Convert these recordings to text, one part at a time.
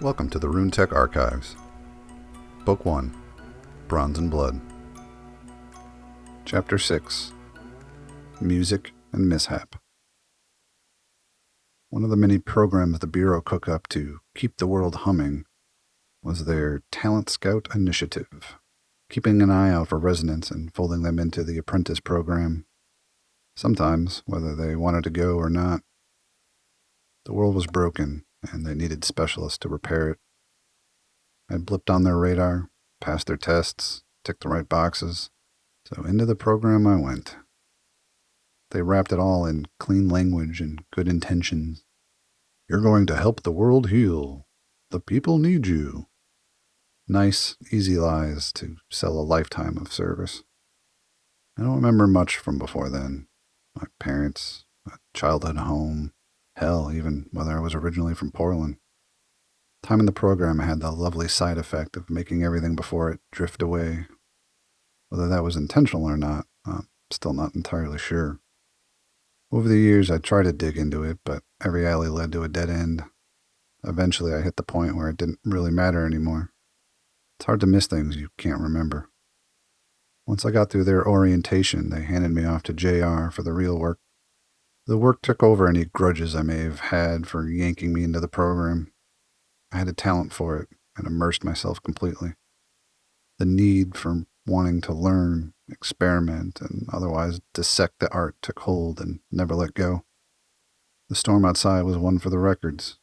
Welcome to the Runetech Archives. Book 1, Bronze and Blood. Chapter 6, Music and Mishap. One of the many programs the Bureau cooked up to keep the world humming was their Talent Scout Initiative, keeping an eye out for residents and folding them into the apprentice program, sometimes whether they wanted to go or not. The world was broken, and they needed specialists to repair it. I blipped on their radar, passed their tests, ticked the right boxes, so into the program I went. They wrapped it all in clean language and good intentions. You're going to help the world heal. The people need you. Nice, easy lies to sell a lifetime of service. I don't remember much from before then. My parents, a childhood home, hell, even whether I was originally from Portland. Time in the program had the lovely side effect of making everything before it drift away. Whether that was intentional or not, I'm still not entirely sure. Over the years, I tried to dig into it, but every alley led to a dead end. Eventually, I hit the point where it didn't really matter anymore. It's hard to miss things you can't remember. Once I got through their orientation, they handed me off to JR for the real work. The work took over any grudges I may have had for yanking me into the program. I had a talent for it and immersed myself completely. The need for wanting to learn, experiment, and otherwise dissect the art took hold and never let go. The storm outside was one for the records.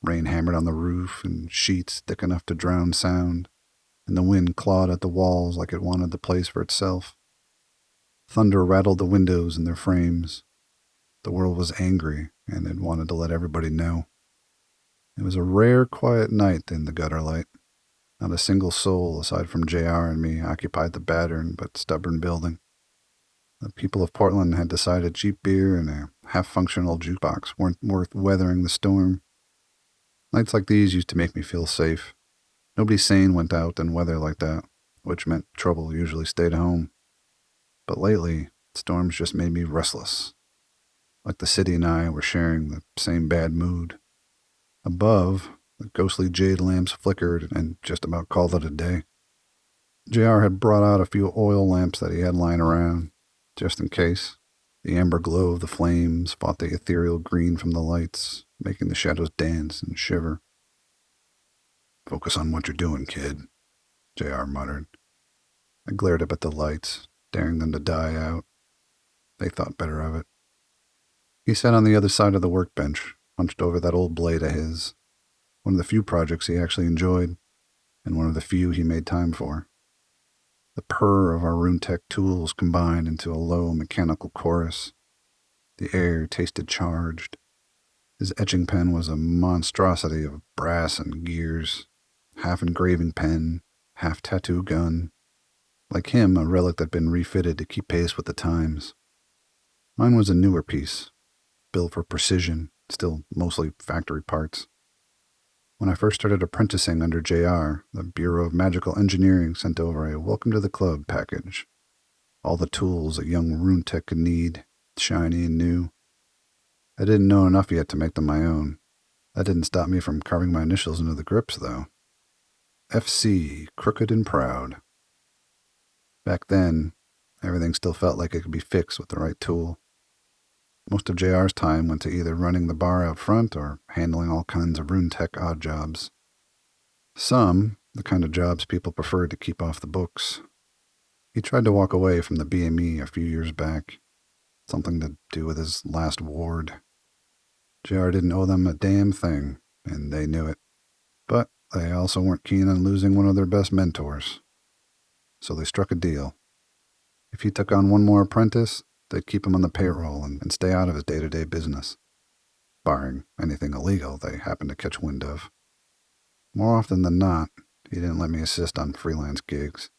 Rain hammered on the roof and sheets thick enough to drown sound, and the wind clawed at the walls like it wanted the place for itself. Thunder rattled the windows and their frames. The world was angry, and it wanted to let everybody know. It was a rare, quiet night in the Gutterlight. Not a single soul, aside from JR and me, occupied the battered but stubborn building. The people of Portland had decided cheap beer and a half-functional jukebox weren't worth weathering the storm. Nights like these used to make me feel safe. Nobody sane went out in weather like that, which meant trouble usually stayed home. But lately, storms just made me restless. Like the city and I were sharing the same bad mood. Above, the ghostly jade lamps flickered and just about called it a day. JR had brought out a few oil lamps that he had lying around, just in case. The amber glow of the flames fought the ethereal green from the lights, making the shadows dance and shiver. "Focus on what you're doing, kid," JR muttered. I glared up at the lights, daring them to die out. They thought better of it. He sat on the other side of the workbench, hunched over that old blade of his, one of the few projects he actually enjoyed, and one of the few he made time for. The purr of our Runetech tools combined into a low mechanical chorus. The air tasted charged. His etching pen was a monstrosity of brass and gears, half engraving pen, half tattoo gun. Like him, a relic that'd been refitted to keep pace with the times. Mine was a newer piece, built for precision, still mostly factory parts. When I first started apprenticing under JR, the Bureau of Magical Engineering sent over a welcome to the club package. All the tools a young Runetech could need, shiny and new. I didn't know enough yet to make them my own. That didn't stop me from carving my initials into the grips, though. FC, Crooked and Proud. Back then, everything still felt like it could be fixed with the right tool. Most of JR's time went to either running the bar out front or handling all kinds of Runetech odd jobs. Some, the kind of jobs people preferred to keep off the books. He tried to walk away from the BME a few years back. Something to do with his last ward. JR didn't owe them a damn thing, and they knew it. But they also weren't keen on losing one of their best mentors. So they struck a deal. If he took on one more apprentice, they'd keep him on the payroll and stay out of his day-to-day business, barring anything illegal they happened to catch wind of. More often than not, he didn't let me assist on freelance gigs.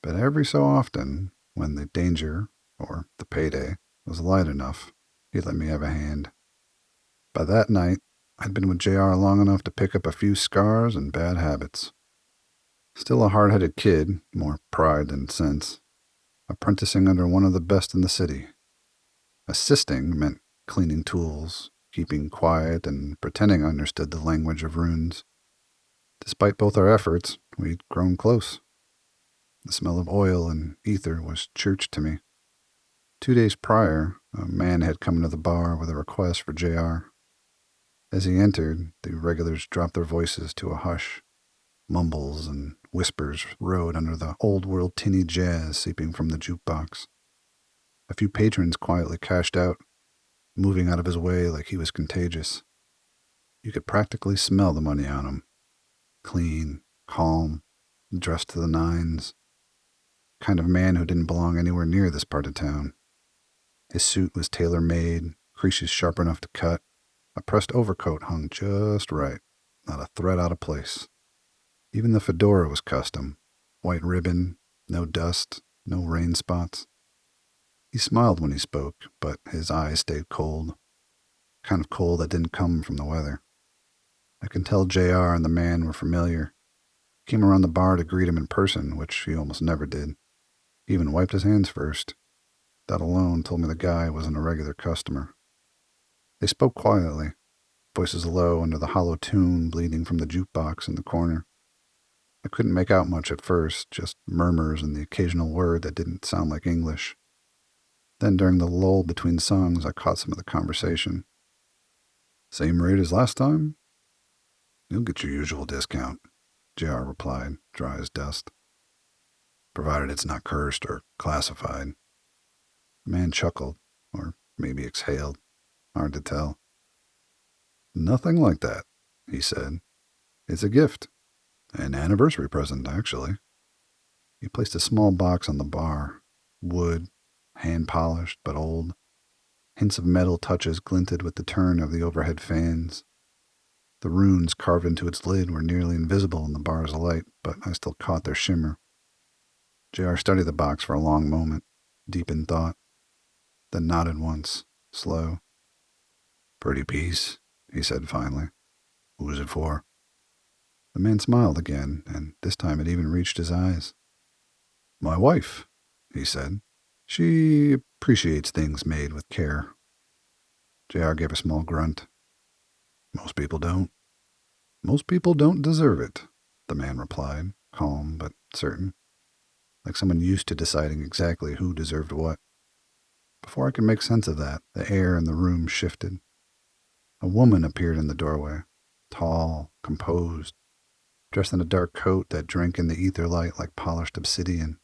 But every so often, when the danger, or the payday, was light enough, he'd let me have a hand. By that night, I'd been with JR long enough to pick up a few scars and bad habits. Still a hard-headed kid, more pride than sense. Apprenticing under one of the best in the city. Assisting meant cleaning tools, keeping quiet, and pretending I understood the language of runes. Despite both our efforts, we'd grown close. The smell of oil and ether was church to me. 2 days prior, a man had come into the bar with a request for JR. As he entered, the regulars dropped their voices to a hush. Mumbles and whispers rode under the old-world tinny jazz seeping from the jukebox. A few patrons quietly cashed out, moving out of his way like he was contagious. You could practically smell the money on him. Clean, calm, dressed to the nines. Kind of man who didn't belong anywhere near this part of town. His suit was tailor-made, creases sharp enough to cut. A pressed overcoat hung just right, not a thread out of place. Even the fedora was custom. White ribbon, no dust, no rain spots. He smiled when he spoke, but his eyes stayed cold. Kind of cold that didn't come from the weather. I can tell JR and the man were familiar. He came around the bar to greet him in person, which he almost never did. He even wiped his hands first. That alone told me the guy wasn't a regular customer. They spoke quietly, voices low under the hollow tune bleeding from the jukebox in the corner. I couldn't make out much at first, just murmurs and the occasional word that didn't sound like English. Then during the lull between songs, I caught some of the conversation. "Same rate as last time?" "You'll get your usual discount," JR replied, dry as dust. "Provided it's not cursed or classified." The man chuckled, or maybe exhaled. Hard to tell. "Nothing like that," he said. "It's a gift. An anniversary present, actually." He placed a small box on the bar. Wood, hand-polished but old. Hints of metal touches glinted with the turn of the overhead fans. The runes carved into its lid were nearly invisible in the bar's light, but I still caught their shimmer. JR studied the box for a long moment, deep in thought, then nodded once, slow. "Pretty piece," he said finally. "Who's it for?" The man smiled again, and this time it even reached his eyes. "My wife," he said. "She appreciates things made with care." JR gave a small grunt. "Most people don't." "Most people don't deserve it," the man replied, calm but certain, like someone used to deciding exactly who deserved what. Before I could make sense of that, the air in the room shifted. A woman appeared in the doorway, tall, composed, dressed in a dark coat that drank in the ether light like polished obsidian.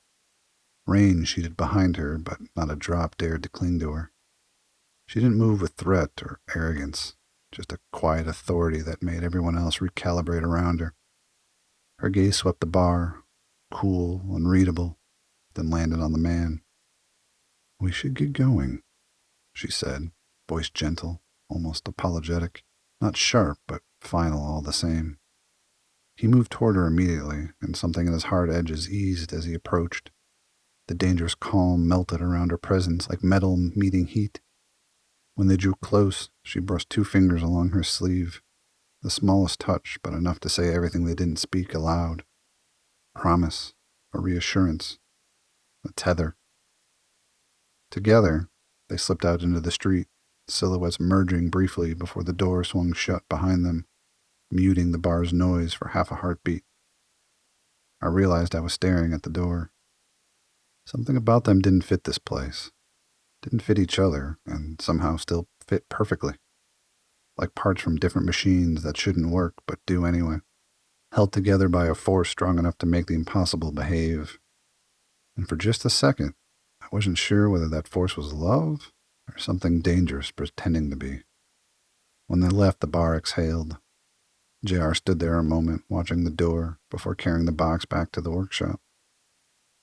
Rain sheeted behind her, but not a drop dared to cling to her. She didn't move with threat or arrogance, just a quiet authority that made everyone else recalibrate around her. Her gaze swept the bar, cool, unreadable, then landed on the man. "We should get going," she said, voice gentle, almost apologetic, not sharp, but final all the same. He moved toward her immediately, and something in his hard edges eased as he approached. The dangerous calm melted around her presence like metal meeting heat. When they drew close, she brushed 2 fingers along her sleeve, the smallest touch, but enough to say everything they didn't speak aloud. Promise, a reassurance, a tether. Together, they slipped out into the street, silhouettes merging briefly before the door swung shut behind them, muting the bar's noise for half a heartbeat. I realized I was staring at the door. Something about them didn't fit this place, didn't fit each other, and somehow still fit perfectly. Like parts from different machines that shouldn't work but do anyway, held together by a force strong enough to make the impossible behave. And for just a second, I wasn't sure whether that force was love or something dangerous pretending to be. When they left, the bar exhaled. JR stood there a moment, watching the door, before carrying the box back to the workshop.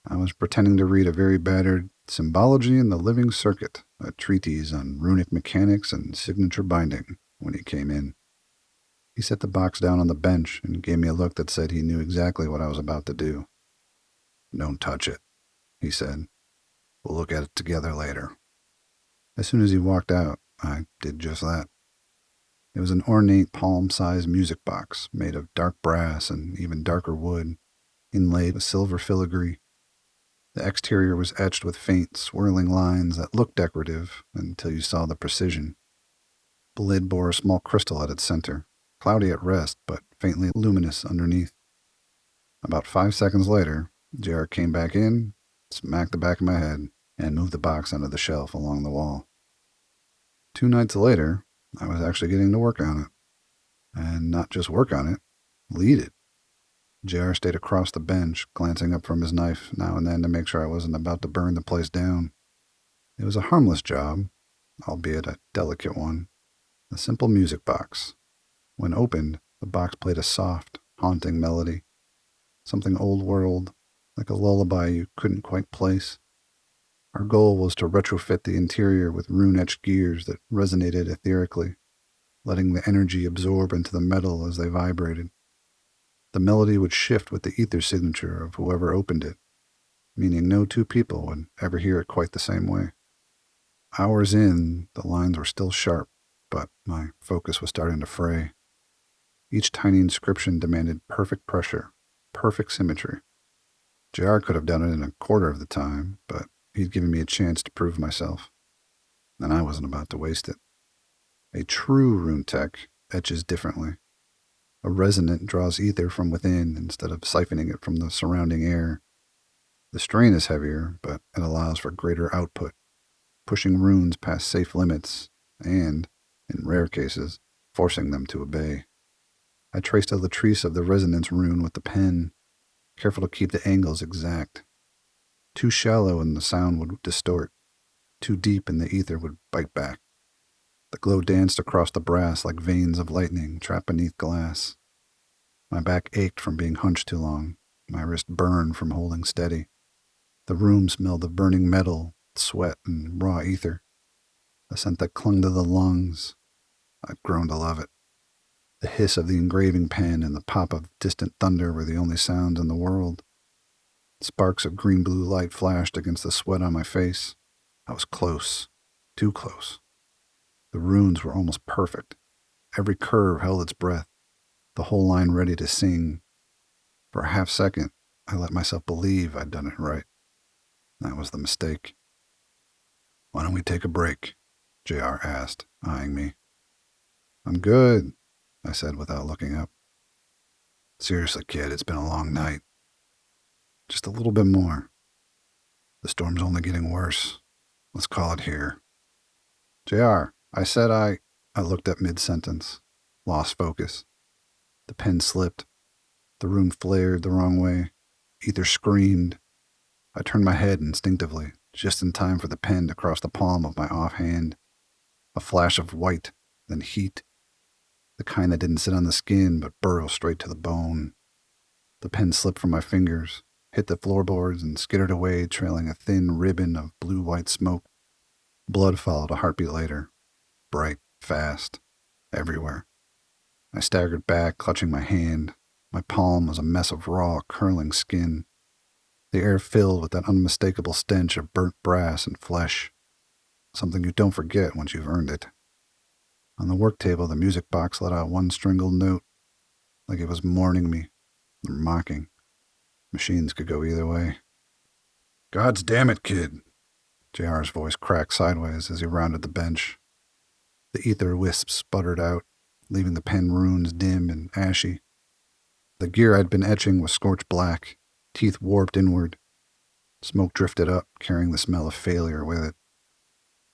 I was pretending to read a very battered Symbology in the Living Circuit, a treatise on runic mechanics and signature binding, when he came in. He set the box down on the bench and gave me a look that said he knew exactly what I was about to do. "Don't touch it," he said. "We'll look at it together later." As soon as he walked out, I did just that. It was an ornate palm-sized music box made of dark brass and even darker wood, inlaid with silver filigree. The exterior was etched with faint, swirling lines that looked decorative until you saw the precision. The lid bore a small crystal at its center, cloudy at rest, but faintly luminous underneath. About 5 seconds later, JR came back in, smacked the back of my head, and moved the box onto the shelf along the wall. 2 nights later, I was actually getting to work on it. And not just work on it, lead it. JR stayed across the bench, glancing up from his knife now and then to make sure I wasn't about to burn the place down. It was a harmless job, albeit a delicate one. A simple music box. When opened, the box played a soft, haunting melody. Something old-world, like a lullaby you couldn't quite place. Our goal was to retrofit the interior with rune-etched gears that resonated etherically, letting the energy absorb into the metal as they vibrated. The melody would shift with the ether signature of whoever opened it, meaning no two people would ever hear it quite the same way. Hours in, the lines were still sharp, but my focus was starting to fray. Each tiny inscription demanded perfect pressure, perfect symmetry. JR could have done it in a quarter of the time, but he'd given me a chance to prove myself, and I wasn't about to waste it. A true Runetech etches differently. A resonant draws ether from within instead of siphoning it from the surrounding air. The strain is heavier, but it allows for greater output, pushing runes past safe limits and, in rare cases, forcing them to obey. I traced a latrice of the resonance rune with the pen, careful to keep the angles exact. Too shallow and the sound would distort. Too deep and the ether would bite back. The glow danced across the brass like veins of lightning trapped beneath glass. My back ached from being hunched too long. My wrist burned from holding steady. The room smelled of burning metal, sweat, and raw ether. A scent that clung to the lungs. I'd grown to love it. The hiss of the engraving pen and the pop of distant thunder were the only sounds in the world. Sparks of green-blue light flashed against the sweat on my face. I was close. Too close. The runes were almost perfect. Every curve held its breath, the whole line ready to sing. For a half-second, I let myself believe I'd done it right. That was the mistake. "Why don't we take a break?" JR asked, eyeing me. "I'm good," I said without looking up. "Seriously, kid, it's been a long night. Just a little bit more. The storm's only getting worse. Let's call it here." "JR, I said I looked at mid-sentence, lost focus. The pen slipped. The room flared the wrong way. Ether screamed. I turned my head instinctively, just in time for the pen to cross the palm of my offhand. A flash of white, then heat. The kind that didn't sit on the skin but burrow straight to the bone. The pen slipped from my fingers, hit the floorboards, and skittered away, trailing a thin ribbon of blue-white smoke. Blood followed a heartbeat later. Bright, fast, everywhere. I staggered back, clutching my hand. My palm was a mess of raw, curling skin. The air filled with that unmistakable stench of burnt brass and flesh. Something you don't forget once you've earned it. On the work table, the music box let out one strangled note, like it was mourning me, or mocking. Machines could go either way. "God's damn it, kid!" JR's voice cracked sideways as he rounded the bench. The ether wisps sputtered out, leaving the pen runes dim and ashy. The gear I'd been etching was scorched black, teeth warped inward. Smoke drifted up, carrying the smell of failure with it.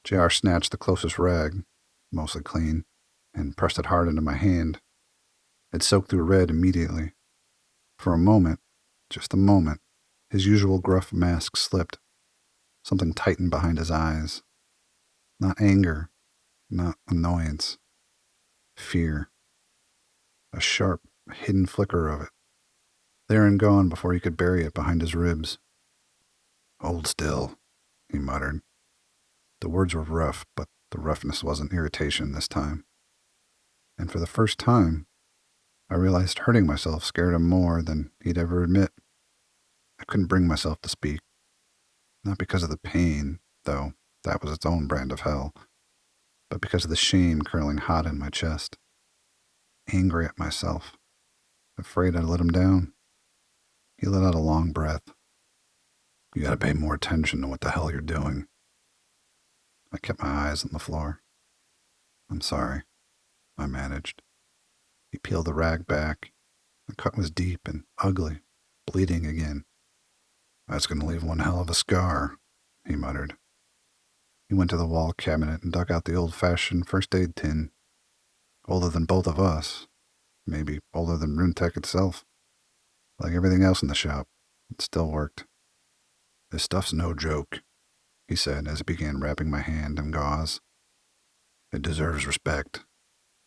JR snatched the closest rag, mostly clean, and pressed it hard into my hand. It soaked through red immediately. For a moment, just a moment, his usual gruff mask slipped. Something tightened behind his eyes. Not anger, not annoyance. Fear. A sharp, hidden flicker of it. There and gone before he could bury it behind his ribs. "Hold still," he muttered. The words were rough, but the roughness wasn't irritation this time. And for the first time, I realized hurting myself scared him more than he'd ever admit. I couldn't bring myself to speak. Not because of the pain, though that was its own brand of hell, but because of the shame curling hot in my chest. Angry at myself. Afraid I'd let him down. He let out a long breath. "You gotta pay more attention to what the hell you're doing." I kept my eyes on the floor. "I'm sorry," I managed. He peeled the rag back. The cut was deep and ugly, bleeding again. "That's going to leave one hell of a scar," he muttered. He went to the wall cabinet and dug out the old-fashioned first aid tin. Older than both of us. Maybe older than Runetech itself. Like everything else in the shop, it still worked. "This stuff's no joke," he said as he began wrapping my hand in gauze. "It deserves respect.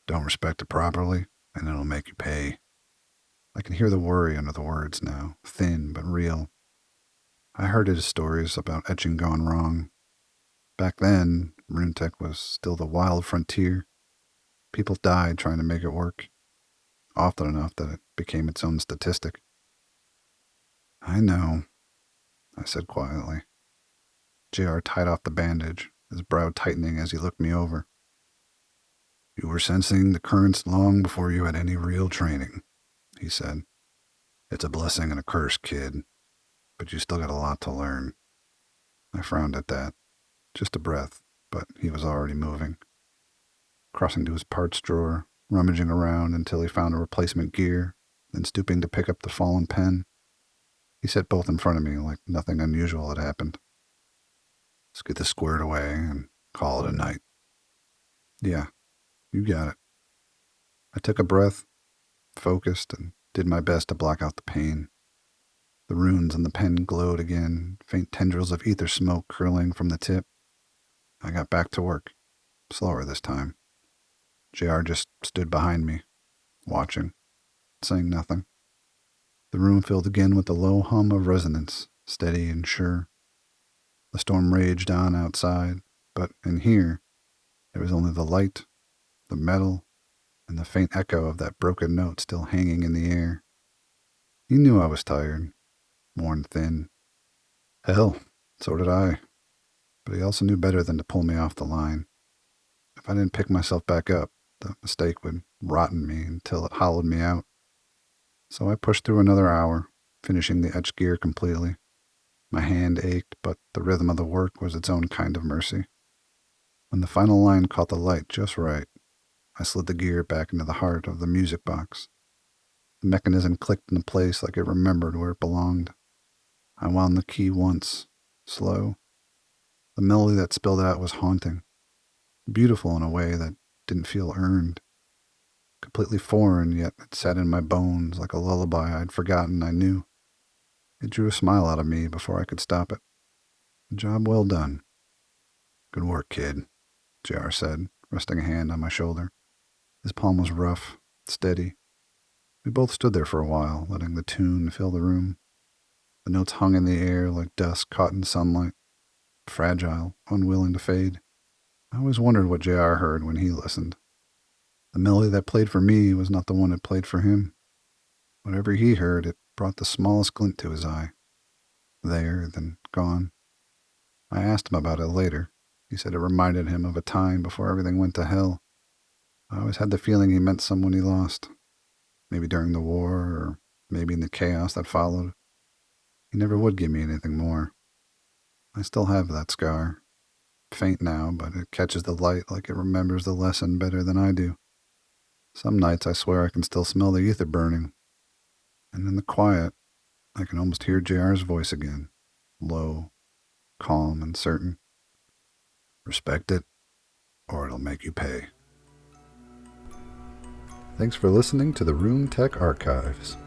Don't respect it properly, and it'll make you pay." I can hear the worry under the words now, thin but real. I heard his stories about etching gone wrong. Back then, Runetech was still the wild frontier. People died trying to make it work, often enough that it became its own statistic. "I know," I said quietly. JR tied off the bandage, his brow tightening as he looked me over. "You were sensing the currents long before you had any real training," he said. "It's a blessing and a curse, kid, but you still got a lot to learn." I frowned at that. Just a breath, but he was already moving. Crossing to his parts drawer, rummaging around until he found a replacement gear, then stooping to pick up the fallen pen. He set both in front of me like nothing unusual had happened. "Let's get this squared away and call it a night." "Yeah, you got it." I took a breath, focused, and did my best to block out the pain. The runes on the pen glowed again, faint tendrils of ether smoke curling from the tip. I got back to work, slower this time. JR just stood behind me, watching, saying nothing. The room filled again with the low hum of resonance, steady and sure. The storm raged on outside, but in here, there was only the light, the metal, and the faint echo of that broken note still hanging in the air. He knew I was tired, worn thin. Hell, so did I. But he also knew better than to pull me off the line. If I didn't pick myself back up, the mistake would rot in me until it hollowed me out. So I pushed through another hour, finishing the etched gear completely. My hand ached, but the rhythm of the work was its own kind of mercy. When the final line caught the light just right, I slid the gear back into the heart of the music box. The mechanism clicked into place like it remembered where it belonged. I wound the key once, slow. The melody that spilled out was haunting, beautiful in a way that didn't feel earned. Completely foreign, yet it sat in my bones like a lullaby I'd forgotten I knew. It drew a smile out of me before I could stop it. Job well done. "Good work, kid," JR said, resting a hand on my shoulder. His palm was rough, steady. We both stood there for a while, letting the tune fill the room. The notes hung in the air like dust caught in sunlight, fragile, unwilling to fade. I always wondered what JR heard when he listened. The melody that played for me was not the one that played for him. Whatever he heard, it brought the smallest glint to his eye. There, then gone. I asked him about it later. He said it reminded him of a time before everything went to hell. I always had the feeling he meant someone he lost. Maybe during the war, or maybe in the chaos that followed. He never would give me anything more. I still have that scar. Faint now, but it catches the light like it remembers the lesson better than I do. Some nights I swear I can still smell the ether burning. And in the quiet, I can almost hear JR's voice again, low, calm, and certain. "Respect it, or it'll make you pay." Thanks for listening to the Runetech Archives.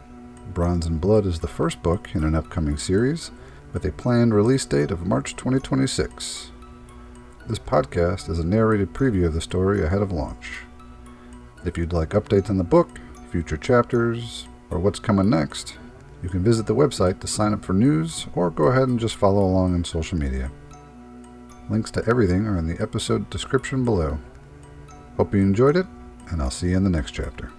Bronze and Blood is the first book in an upcoming series, with a planned release date of March 2026. This podcast is a narrated preview of the story ahead of launch. If you'd like updates on the book, future chapters, or what's coming next, you can visit the website to sign up for news, or go ahead and just follow along on social media. Links to everything are in the episode description below. Hope you enjoyed it, and I'll see you in the next chapter.